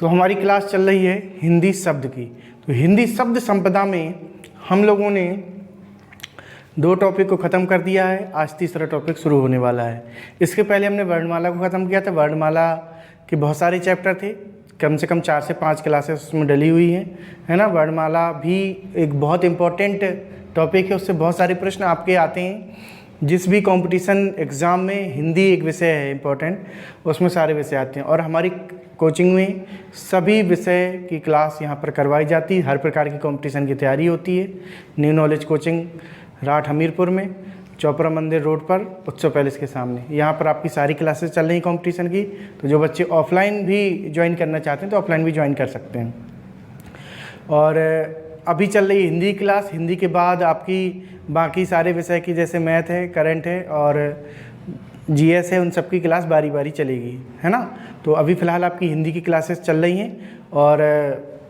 तो हमारी क्लास चल रही है हिंदी शब्द की। तो हिंदी शब्द संपदा में हम लोगों ने 2 टॉपिक को ख़त्म कर दिया है, आज तीसरा टॉपिक शुरू होने वाला है। इसके पहले हमने वर्णमाला को ख़त्म किया था। वर्णमाला के बहुत सारे चैप्टर थे, कम से कम 4 से 5 क्लासेस उसमें डली हुई हैं, है ना। वर्णमाला भी एक बहुत इम्पॉर्टेंट टॉपिक है, उससे बहुत सारे प्रश्न आपके आते हैं। जिस भी कंपटीशन एग्ज़ाम में हिंदी एक विषय है इम्पोर्टेंट, उसमें सारे विषय आते हैं। और हमारी कोचिंग में सभी विषय की क्लास यहाँ पर करवाई जाती है। हर प्रकार की कंपटीशन की तैयारी होती है। न्यू नॉलेज कोचिंग राठ हमीरपुर में, चौपरा मंदिर रोड पर, उत्सव पैलेस के सामने, यहाँ पर आपकी सारी क्लासेस चल रही कंपटीशन की। तो जो बच्चे ऑफलाइन भी ज्वाइन करना चाहते हैं तो ऑफलाइन भी ज्वाइन कर सकते हैं। और अभी चल रही हिंदी क्लास। हिंदी के बाद आपकी बाकी सारे विषय की, जैसे मैथ है, करंट है और जीएस है, उन सब की क्लास बारी बारी चलेगी, है ना। तो अभी फ़िलहाल आपकी हिंदी की क्लासेस चल रही हैं और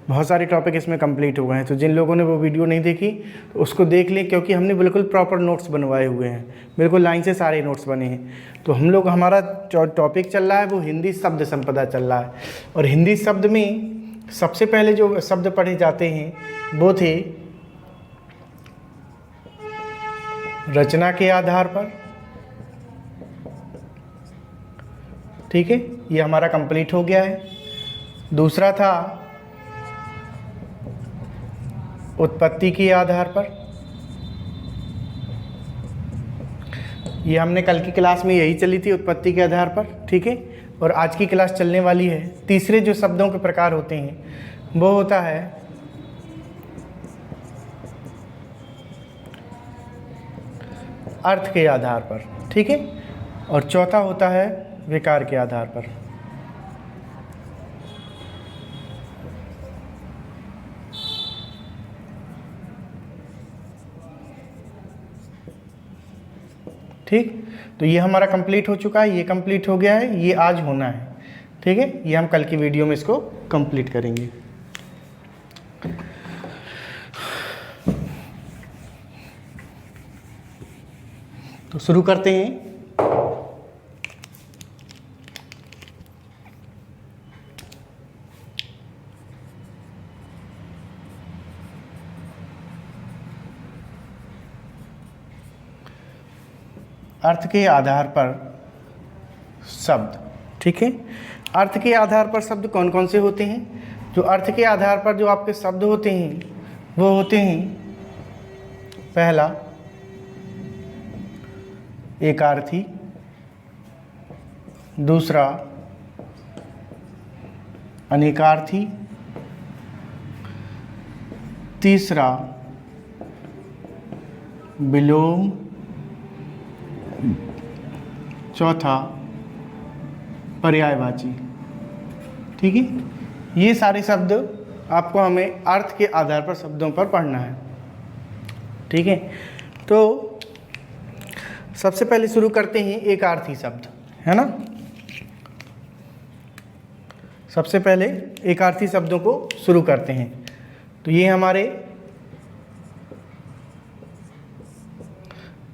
बहुत सारे टॉपिक इसमें कंप्लीट हो गए हैं। तो जिन लोगों ने वो वीडियो नहीं देखी तो उसको देख लें, क्योंकि हमने बिल्कुल प्रॉपर नोट्स बनवाए हुए हैं, बिल्कुल लाइन से सारे नोट्स बने हैं। तो हम लोग, हमारा टॉपिक चल रहा है वो हिंदी शब्द संपदा चल रहा है। और हिंदी शब्द में सबसे पहले जो शब्द पढ़े जाते हैं वो थे रचना के आधार पर, ठीक है, ये हमारा कंप्लीट हो गया है। दूसरा था उत्पत्ति के आधार पर, ये हमने कल की क्लास में यही चली थी, उत्पत्ति के आधार पर, ठीक है। और आज की क्लास चलने वाली है, तीसरे जो शब्दों के प्रकार होते हैं वो होता है अर्थ के आधार पर, ठीक है। और चौथा होता है विकार के आधार पर। ठीक, तो ये हमारा कंप्लीट हो चुका है, ये कंप्लीट हो गया है, ये आज होना है, ठीक है। ये हम कल की वीडियो में इसको कंप्लीट करेंगे। तो शुरू करते हैं। अर्थ के आधार पर शब्द, ठीक है। अर्थ के आधार पर शब्द कौन कौन से होते हैं? जो अर्थ के आधार पर जो आपके शब्द होते हैं वो होते हैं, पहला एकार्थी, दूसरा अनेकार्थी, तीसरा विलोम, चौथा पर्यायवाची, ठीक है। ये सारे शब्द आपको हमें अर्थ के आधार पर शब्दों पर पढ़ना है, ठीक है। तो सबसे पहले शुरू करते हैं एकार्थी शब्द, है ना। सबसे पहले एकार्थी शब्दों को शुरू करते हैं। तो ये हमारे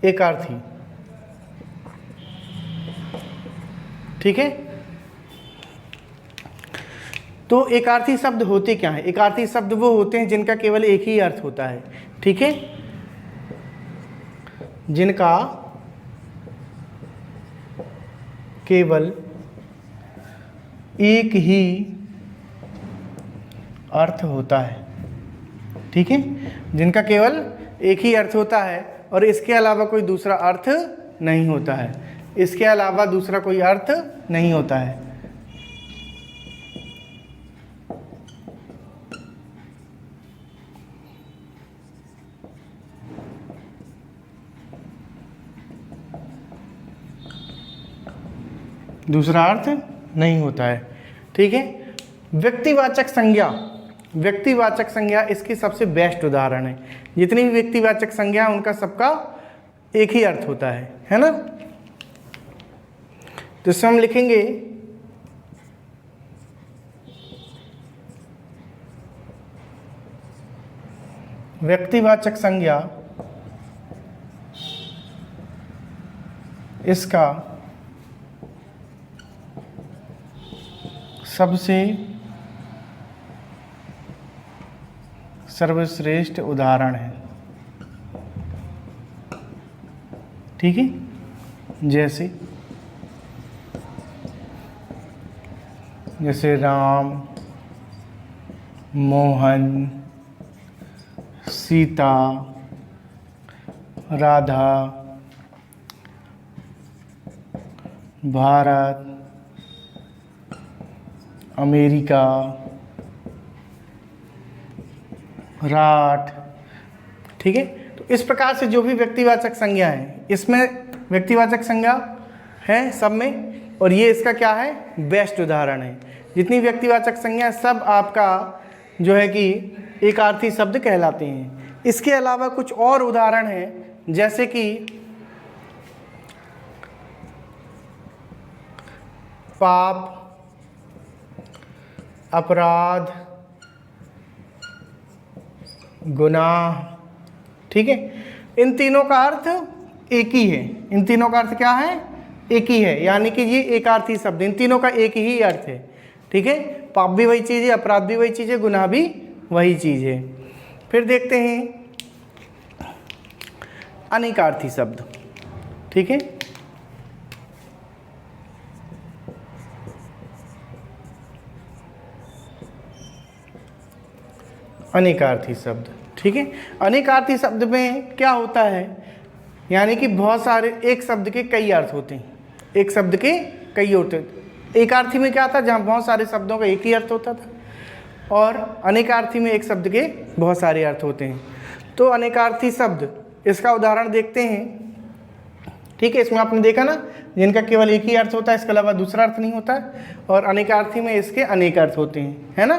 एकार्थी, ठीक है। तो एकार्थी शब्द होते क्या हैं? एकार्थी शब्द वो होते हैं जिनका केवल एक ही अर्थ होता है, ठीक है। जिनका केवल एक ही अर्थ होता है, ठीक है। जिनका केवल एक ही अर्थ होता है और इसके अलावा कोई दूसरा अर्थ नहीं होता है, इसके अलावा दूसरा कोई अर्थ नहीं होता है। दूसरा अर्थ नहीं होता है, ठीक है। व्यक्तिवाचक संज्ञा, व्यक्तिवाचक संज्ञा इसकी सबसे बेस्ट उदाहरण है। जितनी भी व्यक्तिवाचक संज्ञा उनका सबका एक ही अर्थ होता है ना। तो इसमें हम लिखेंगे व्यक्तिवाचक संज्ञा इसका सबसे सर्वश्रेष्ठ उदाहरण है। ठीक है, जैसे राम, मोहन, सीता, राधा, भारत, अमेरिका, राठ। ठीक है, तो इस प्रकार से जो भी व्यक्तिवाचक संज्ञा है, इसमें व्यक्तिवाचक संज्ञा है सब में, और ये इसका क्या है, बेस्ट उदाहरण है। जितनी व्यक्तिवाचक संज्ञा सब आपका जो है कि एकार्थी शब्द कहलाते हैं। इसके अलावा कुछ और उदाहरण हैं, जैसे कि पाप, अपराध, गुनाह। ठीक है, इन तीनों का अर्थ एक ही है। इन तीनों का अर्थ क्या है, एक ही है, यानी कि ये एकार्थी शब्द, इन तीनों का एक ही अर्थ है। ठीक है, पाप भी वही चीज़ है, अपराध भी वही चीज़ है, गुनाह भी वही चीज़ है। फिर देखते हैं अनेकार्थी शब्द। ठीक है, अनेकार्थी शब्द। ठीक है, अनेकार्थी शब्द में क्या होता है, यानी कि बहुत सारे, एक शब्द के कई अर्थ होते हैं, एक शब्द के कई होते हैं। एकार्थी में क्या था, जहाँ बहुत सारे शब्दों का एक ही अर्थ होता था, और अनेकार्थी में एक शब्द के बहुत सारे अर्थ होते हैं। तो अनेकार्थी शब्द, इसका उदाहरण देखते हैं। ठीक है, इसमें आपने देखा ना, जिनका केवल एक ही अर्थ होता है, इसके अलावा दूसरा अर्थ नहीं होता, और अनेकार्थी में इसके अनेक अर्थ होते हैं, है ना।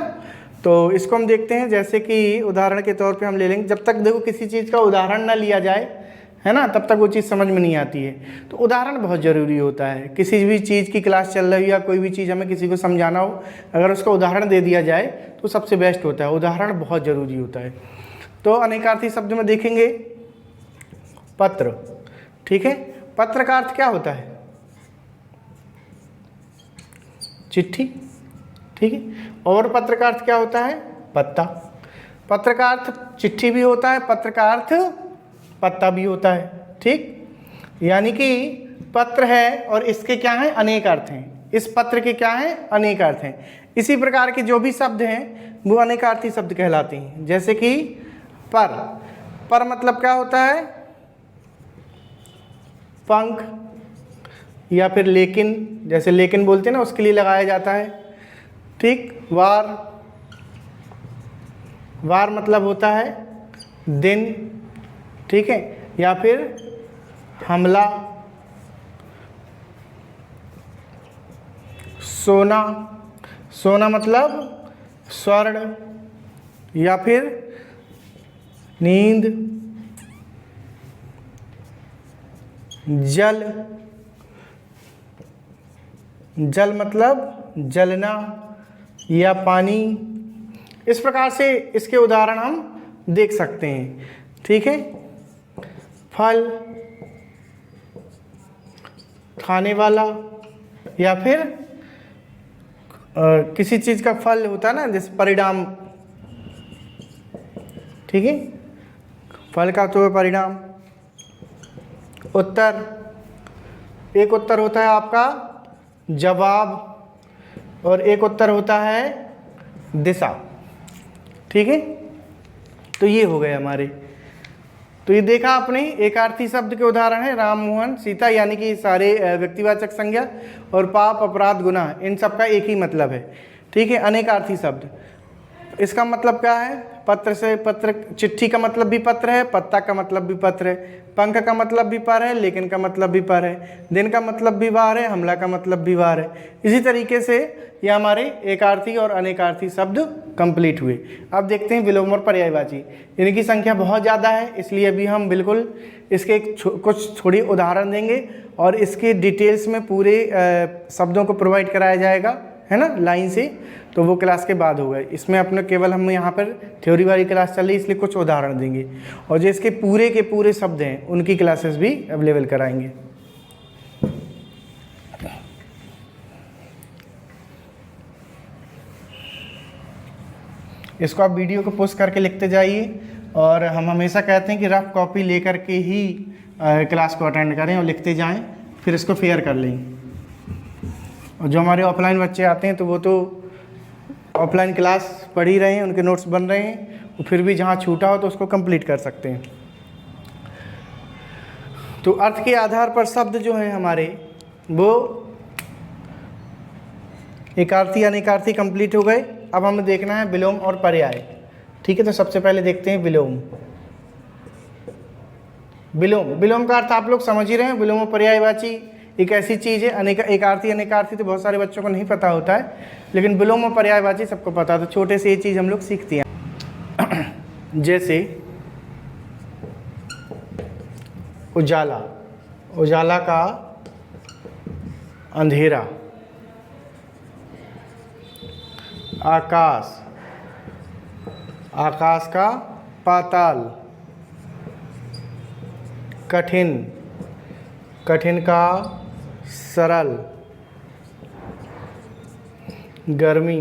तो इसको हम देखते हैं, जैसे कि उदाहरण के तौर पे हम ले लेंगे। जब तक देखो किसी चीज़ का उदाहरण ना लिया जाए, है ना, तब तक वो चीज़ समझ में नहीं आती है। तो उदाहरण बहुत ज़रूरी होता है। किसी भी चीज़ की क्लास चल रही हो या कोई भी चीज़ हमें किसी को समझाना हो, अगर उसका उदाहरण दे दिया जाए तो सबसे बेस्ट होता है। उदाहरण बहुत ज़रूरी होता है। तो अनेकार्थी शब्द में देखेंगे पत्र। ठीक है, पत्र का अर्थ क्या होता है, चिट्ठी। ठीक है, और पत्र का अर्थ क्या होता है, पत्ता। पत्र का अर्थ चिट्ठी भी होता है, पत्र का अर्थ पत्ता भी होता है। ठीक, यानी कि पत्र है और इसके क्या हैं, अनेक अर्थ हैं। इस पत्र के क्या हैं, अनेक अर्थ हैं। इसी प्रकार के जो भी शब्द हैं वो अनेकार्थी शब्द कहलाते हैं। जैसे कि पर मतलब क्या होता है, पंख, या फिर लेकिन, जैसे लेकिन बोलते हैं ना, उसके लिए लगाया जाता है। ठीक, वार मतलब होता है दिन। ठीक है, या फिर हमला, सोना मतलब स्वर्ण, या फिर नींद, जल मतलब जलना या पानी। इस प्रकार से इसके उदाहरण हम देख सकते हैं। ठीक है, फल, खाने वाला, या फिर किसी चीज़ का फल होता है ना, जैसे परिणाम। ठीक है, फल का तो परिणाम। उत्तर, एक उत्तर होता है आपका जवाब, और एक उत्तर होता है दिशा। ठीक है, तो ये हो गए हमारे। तो ये देखा आपने, एकार्थी शब्द के उदाहरण है राम, मोहन, सीता, यानी कि सारे व्यक्तिवाचक संज्ञा, और पाप, अपराध, गुनाह, इन सब का एक ही मतलब है। ठीक है, अनेकार्थी शब्द, इसका मतलब क्या है, पत्र से पत्र, चिट्ठी का मतलब भी पत्र है, पत्ता का मतलब भी पत्र है, पंख का मतलब भी पर है, लेकिन का मतलब भी पर है, दिन का मतलब भी वार है, हमला का मतलब भी वार है। इसी तरीके से ये हमारे एकार्थी और अनेकार्थी शब्द कंप्लीट हुए। अब देखते हैं विलोम और पर्यायवाची। इनकी संख्या बहुत ज़्यादा है, इसलिए अभी हम बिल्कुल इसके कुछ थोड़ी उदाहरण देंगे, और इसके डिटेल्स में पूरे शब्दों को प्रोवाइड कराया जाएगा, है ना, लाइन से। तो वो क्लास के बाद होगा। इसमें अपने केवल हम यहाँ पर थ्योरी वाली क्लास चल रही है, इसलिए कुछ उदाहरण देंगे, और जो इसके पूरे के पूरे शब्द हैं उनकी क्लासेस भी अवेलेबल कराएंगे। इसको आप वीडियो को पोस्ट करके लिखते जाइए, और हम हमेशा कहते हैं कि रफ कॉपी लेकर के ही क्लास को अटेंड करें और लिखते जाएं, फिर इसको फेयर कर लें। और जो हमारे ऑफलाइन बच्चे आते हैं तो वो तो ऑफलाइन क्लास पढ़ ही रहे हैं, उनके नोट्स बन रहे हैं, और फिर भी जहाँ छूटा हो तो उसको कंप्लीट कर सकते हैं। तो अर्थ के आधार पर शब्द जो हैं हमारे, वो एकार्थी अनेकार्थी कंप्लीट हो गए। अब हमें देखना है विलोम और पर्याय। ठीक है, तो सबसे पहले देखते हैं विलोम। विलोम का अर्थ आप लोग समझ ही रहे हैं। विलोम और पर्यायवाची एक ऐसी चीज़ है, एकार्थी अनेकार्थी तो बहुत सारे बच्चों को नहीं पता होता है, लेकिन विलोम और पर्यायवाची सबको पता है। तो छोटे से ये चीज़ हम लोग सीखते हैं। जैसे उजाला, उजाला का अंधेरा। आकाश, आकाश का पाताल। कठिन, कठिन का सरल। गर्मी,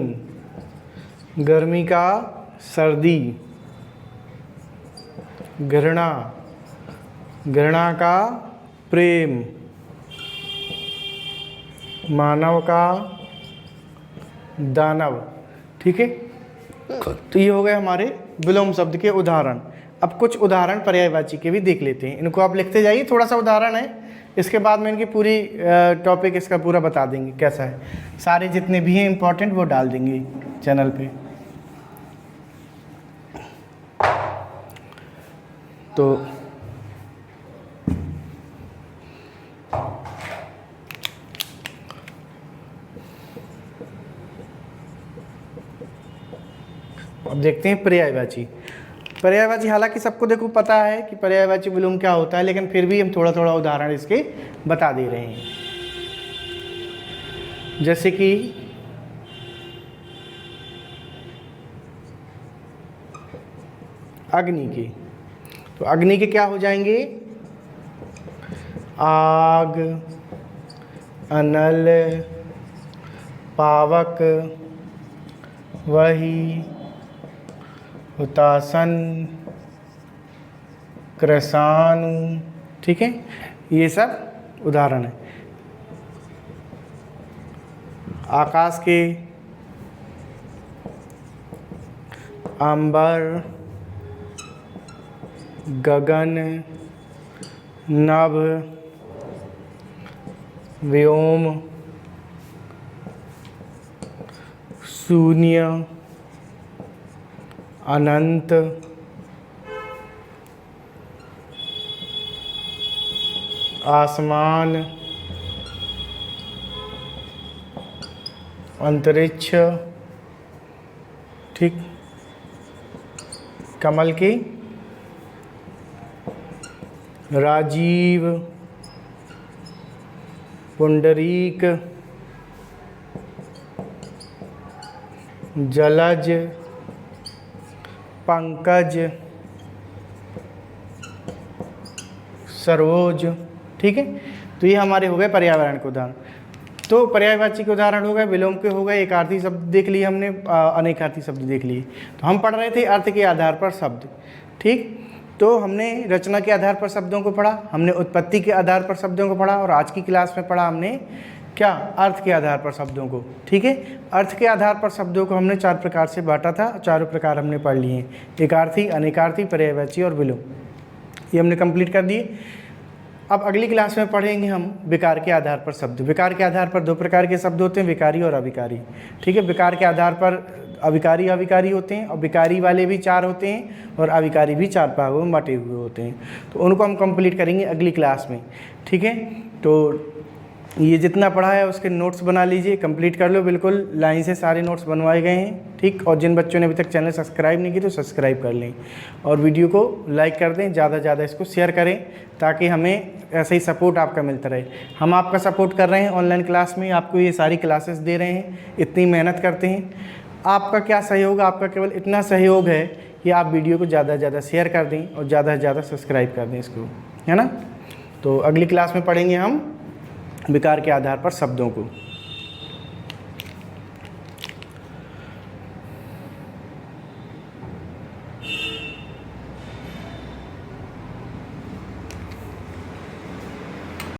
गर्मी का सर्दी। घृणा, घृणा का प्रेम। मानव का दानव। ठीक है, तो ये हो गए हमारे विलोम शब्द के उदाहरण। अब कुछ उदाहरण पर्यायवाची के भी देख लेते हैं। इनको आप लिखते जाइए, थोड़ा सा उदाहरण है, इसके बाद में इनकी पूरी टॉपिक इसका पूरा बता देंगे कैसा है। सारे जितने भी हैं इम्पोर्टेंट वो डाल देंगे चैनल पे। तो अब देखते हैं पर्यायवाची। पर्यायवाची हालांकि सबको देखो पता है कि पर्यायवाची विलोम क्या होता है, लेकिन फिर भी हम थोड़ा थोड़ा उदाहरण इसके बता दे रहे हैं। जैसे कि अग्नि के, तो अग्नि के क्या हो जाएंगे? आग, अनल, पावक, वही, हुतासन, कृशानु। ठीक है, ये सब उदाहरण है। आकाश के अंबर, गगन, नभ, व्योम, शून्य, अनंत, आसमान, अंतरिक्ष। ठीक, कमल की राजीव, पुंडरीक, जलज, पंकज, सरोज। ठीक है, तो ये हमारे हो गए पर्यावरण के उदाहरण। तो पर्यायवाची के उदाहरण हो गए, विलोम के हो गए, एकार्थी शब्द देख लिए हमने, अनेकार्थी शब्द देख लिए। तो हम पढ़ रहे थे अर्थ के आधार पर शब्द। ठीक, तो हमने रचना के आधार पर शब्दों को पढ़ा, हमने उत्पत्ति के आधार पर शब्दों को पढ़ा, और आज की क्लास में पढ़ा हमने क्या? अर्थ के आधार पर शब्दों को। ठीक है, अर्थ के आधार पर शब्दों को हमने 4 प्रकार से बांटा था, चारों प्रकार हमने पढ़ लिए हैं, एकार्थी, अनेकार्थी, पर्यायवाची और विलोम। ये हमने कंप्लीट कर दिए। अब अगली क्लास में पढ़ेंगे हम विकार के आधार पर शब्द। विकार के आधार पर 2 प्रकार के शब्द होते हैं, विकारी और अविकारी। ठीक है, विकार के आधार पर अविकारी अविकारी होते हैं, और विकारी वाले भी 4 होते हैं, और अविकारी भी 4 भागों में बांटे हुए होते हैं। तो उनको हम कंप्लीट करेंगे अगली क्लास में। ठीक है, तो ये जितना पढ़ा है उसके नोट्स बना लीजिए, कंप्लीट कर लो, बिल्कुल लाइन से सारे नोट्स बनवाए गए हैं। ठीक, और जिन बच्चों ने अभी तक चैनल सब्सक्राइब नहीं की तो सब्सक्राइब कर लें, और वीडियो को लाइक कर दें, ज़्यादा से ज़्यादा इसको शेयर करें, ताकि हमें ऐसा ही सपोर्ट आपका मिलता रहे। हम आपका सपोर्ट कर रहे हैं ऑनलाइन क्लास में, आपको ये सारी क्लासेस दे रहे हैं, इतनी मेहनत करते हैं। आपका क्या सहयोग? आपका केवल इतना सहयोग है कि आप वीडियो को ज़्यादा से ज़्यादा शेयर कर दें और ज़्यादा से ज़्यादा सब्सक्राइब कर दें इसको, है ना। तो अगली क्लास में पढ़ेंगे हम विकार के आधार पर शब्दों को।